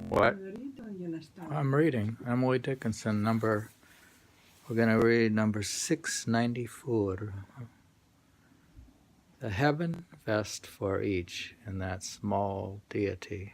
What? I'm reading Emily Dickinson, we're going to read number 694. The heaven vest for each in that small deity.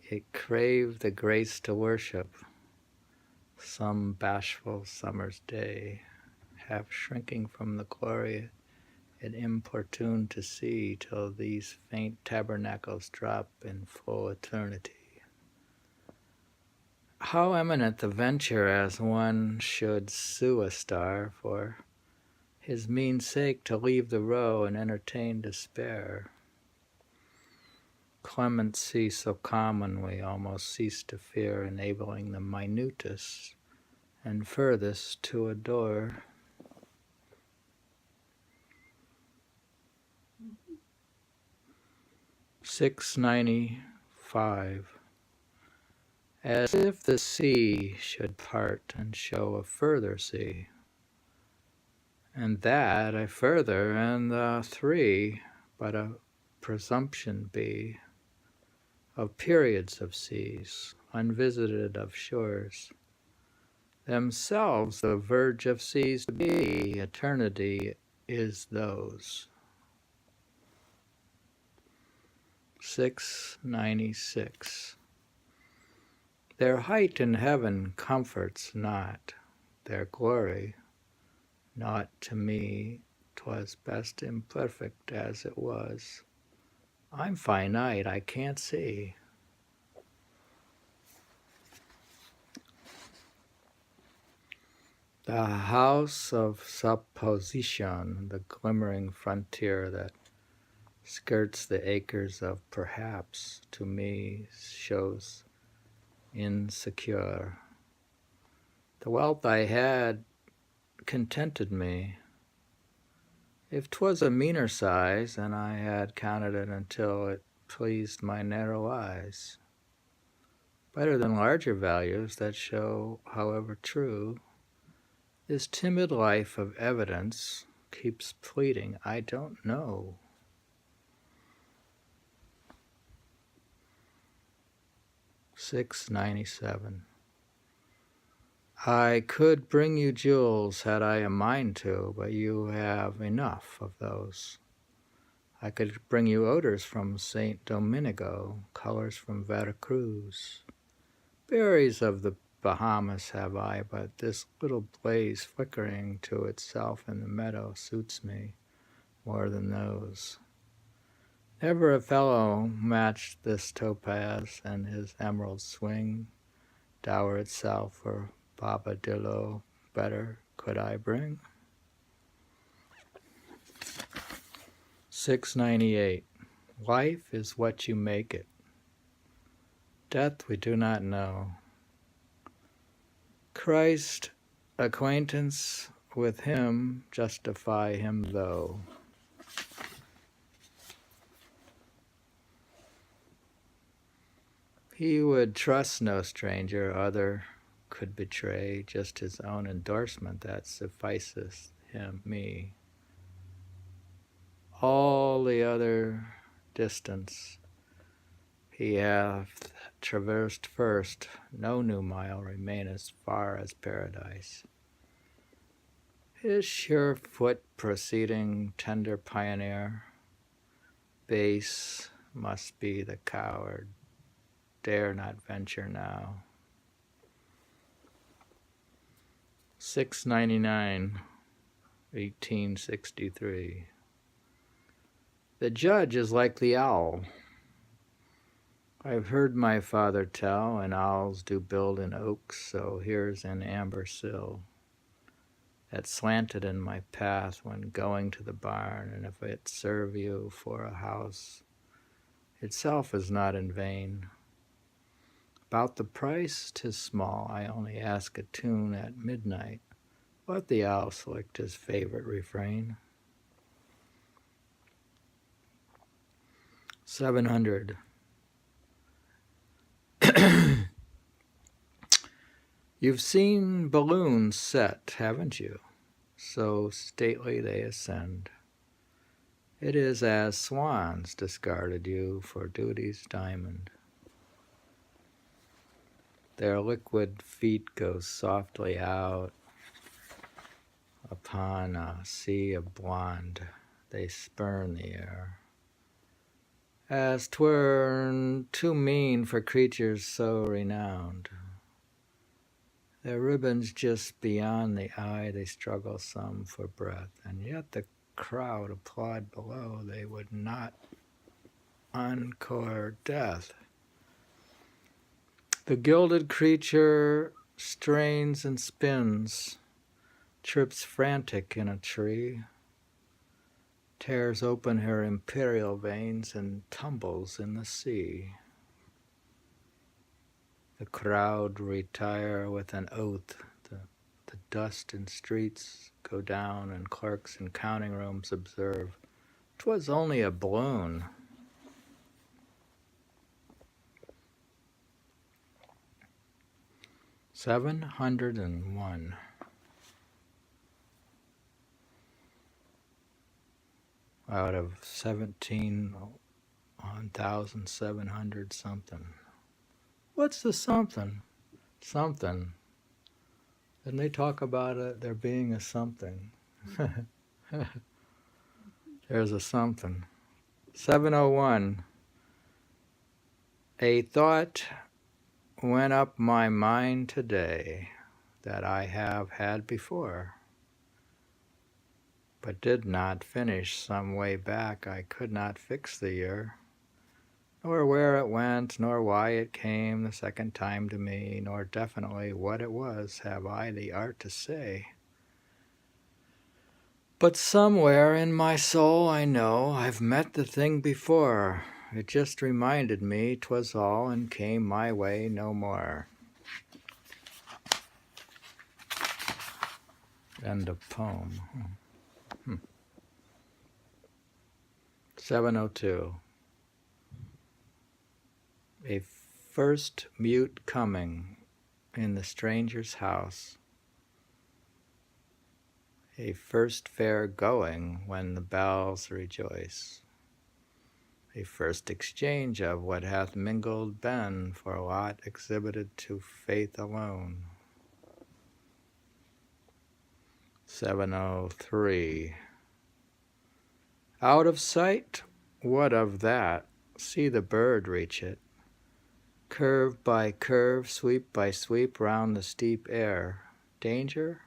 It craved the grace to worship some bashful summer's day, half shrinking from the glory it importuned to see till these faint tabernacles drop in full eternity. How eminent the venture as one should sue a star for his mean sake to leave the row and entertain despair. Clemency so common we almost cease to fear, enabling the minutest and furthest to adore. $6.95. As if the sea should part and show a further sea, and that a further, and the three but a presumption be of periods of seas, unvisited of shores, themselves the verge of seas to be, eternity is those. 696. Their height in heaven comforts not, their glory, not to me, 'twas best imperfect as it was. I'm finite, I can't see. The house of supposition, the glimmering frontier that skirts the acres of perhaps, to me shows insecure. The wealth I had contented me. If 'twas a meaner size, and I had counted it until it pleased my narrow eyes. Better than larger values that show, however true, this timid life of evidence keeps pleading, I don't know. $6.97. I could bring you jewels had I a mind to, but you have enough of those. I could bring you odors from St. Domingo, colors from Veracruz. Berries of the Bahamas have I, but this little blaze flickering to itself in the meadow suits me more than those. Never a fellow matched this topaz, and his emerald swing, dower itself for Bobadillo, better could I bring. 698. Life is what you make it. Death we do not know. Christ, acquaintance with him, justify him though. He would trust no stranger, other could betray, just his own endorsement that sufficeth me. All the other distance he hath traversed first, no new mile remaineth far as paradise. His sure foot proceeding, tender pioneer, base must be the coward, dare not venture now. 699, 1863. The judge is like the owl. I've heard my father tell, and owls do build in oaks, so here's an amber sill that slanted in my path when going to the barn, and if it serve you for a house, itself is not in vain. About the price, 'tis small, I only ask a tune at midnight, but the owl slicked his favorite refrain. 700. You've seen balloons set, haven't you? So stately they ascend. It is as swans discarded you for duty's diamond. Their liquid feet go softly out upon a sea of blonde. They spurn the air, as 'twere too mean for creatures so renowned. Their ribbons just beyond the eye, they struggle some for breath, and yet the crowd applaud below. They would not encore death. The gilded creature strains and spins, chirps frantic in a tree, tears open her imperial veins and tumbles in the sea. The crowd retire with an oath. The dust in streets go down, and clerks in counting rooms observe 'twas only a balloon. $701. Out of 17,700 something. What's the something? Something. Then they talk about it, there being a something. There's a something. 701. A thought went up my mind today that I have had before, but did not finish some way back. I could not fix the year, nor where it went, nor why it came the second time to me, nor definitely what it was have I the art to say. But somewhere in my soul I know I've met the thing before. It just reminded me 'twas all, and came my way no more. End of poem. 702. A first mute coming in the stranger's house, a first fair going when the bells rejoice, a first exchange of what hath mingled been for lot exhibited to faith alone. 703. Out of sight? What of that? See the bird reach it. Curve by curve, sweep by sweep round the steep air. Danger?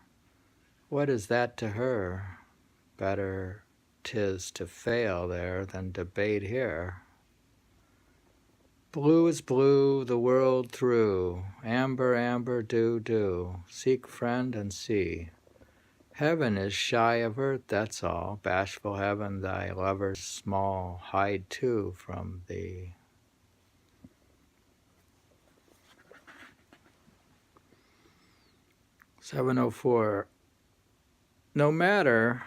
What is that to her? Better 'tis to fail there than debate here. Blue is blue the world through, amber, amber, dew, dew. Seek friend and see. Heaven is shy of earth, that's all. Bashful heaven, thy lovers small hide too from thee. 704. No matter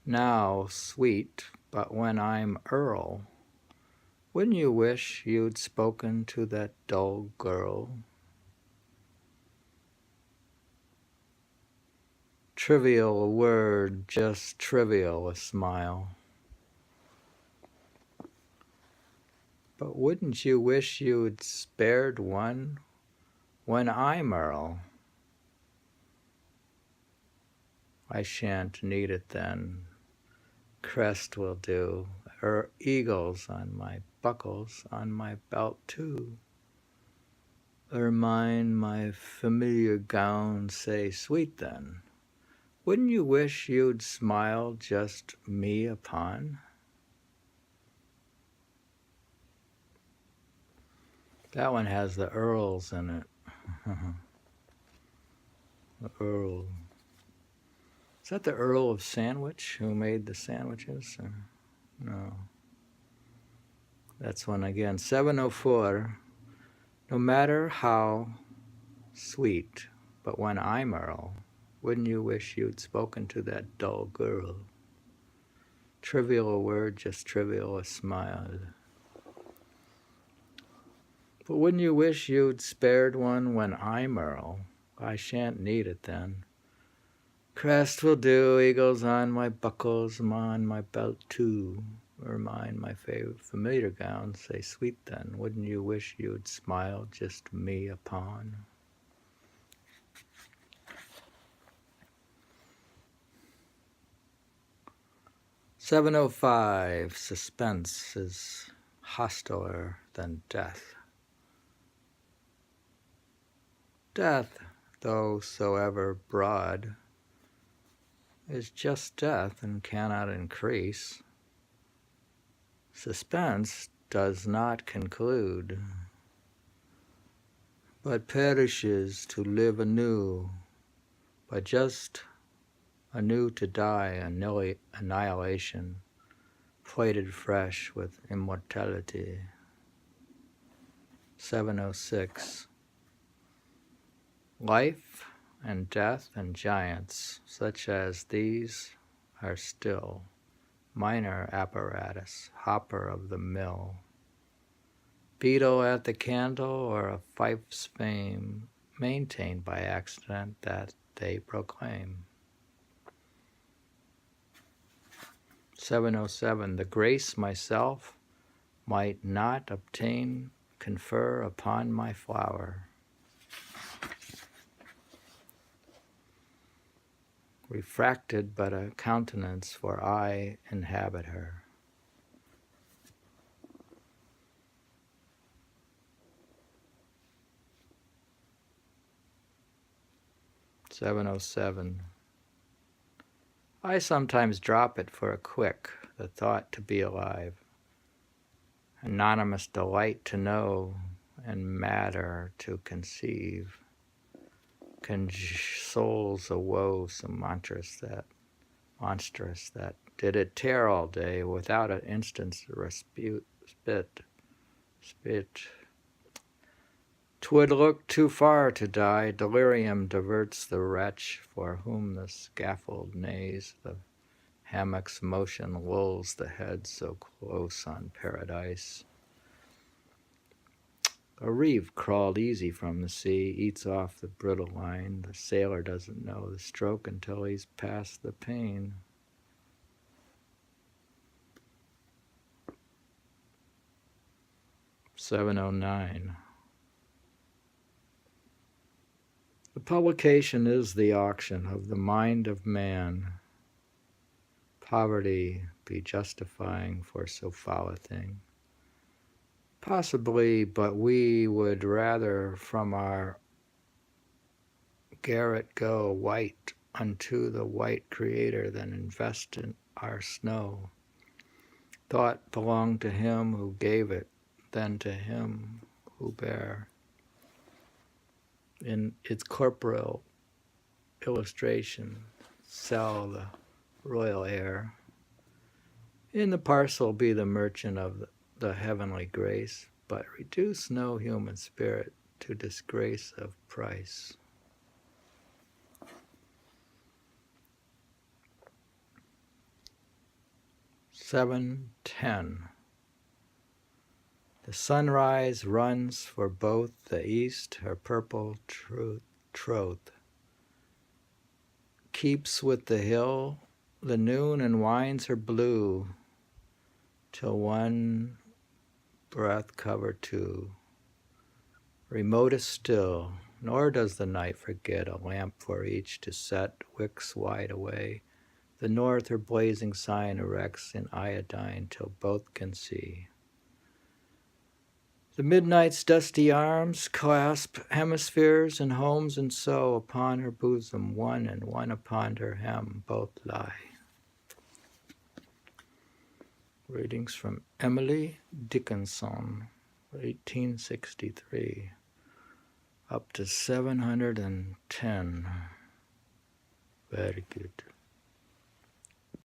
now, sweet, but when I'm Earl, wouldn't you wish you'd spoken to that dull girl? Trivial a word, just trivial a smile. But wouldn't you wish you'd spared one when I'm Earl? I shan't need it then. Crest will do. Eagles on my buckles, on my belt too. Ermine, my familiar gown, say sweet then. Wouldn't you wish you'd smiled just me upon? That one has the earls in it. The Earl. Is that the Earl of Sandwich who made the sandwiches? Or? No. That's one again. 704. No matter how sweet, but when I'm Earl, wouldn't you wish you'd spoken to that dull girl? Trivial a word, just trivial a smile. But wouldn't you wish you'd spared one when I'm Earl? I shan't need it then. Crest will do, eagles on my buckles, I'm on my belt too. Remind my favorite familiar gown, say sweet then, wouldn't you wish you'd smile just me upon? "7:05, suspense is hostiler than death. Death, though so ever broad, is just death and cannot increase. Suspense does not conclude, but perishes to live anew, but just anew to die, annihilation, plated fresh with immortality." 7:06. Life and death and giants such as these are still minor apparatus, hopper of the mill, beetle at the candle, or a fife's fame maintained by accident that they proclaim. 7:07. The grace myself might not obtain, confer upon my flower. Refracted but a countenance, for I inhabit her. "7:07. I sometimes drop it for a quick, the thought to be alive. Anonymous delight to know, and matter to conceive. Consoles a woe so monstrous that did it tear all day without an instant's spit. 'Twould look too far to die. Delirium diverts the wretch for whom the scaffold neighs. The hammock's motion lulls the head so close on paradise. A reeve crawled easy from the sea, eats off the brittle line. The sailor doesn't know the stroke until he's past the pain. 7:09. The publication is the auction of the mind of man. Poverty be justifying for so foul a thing. Possibly, but we would rather from our garret go white unto the white Creator than invest in our snow. Thought belonged to him who gave it, then to him who bare. In its corporeal illustration, sell the royal air. In the parcel be the merchant of the heavenly grace, but reduce no human spirit to disgrace of price. "7:10. The sunrise runs for both the east, her purple troth, keeps with the hill, the noon, and winds her blue, till one breath cover two. Remotest still, nor does the night forget a lamp for each to set, wicks wide away. The north her blazing sign erects in iodine till both can see. The midnight's dusty arms clasp hemispheres and homes, and so upon her bosom one and one upon her hem both lie." Readings from Emily Dickinson, 1863, up to 710. Very good.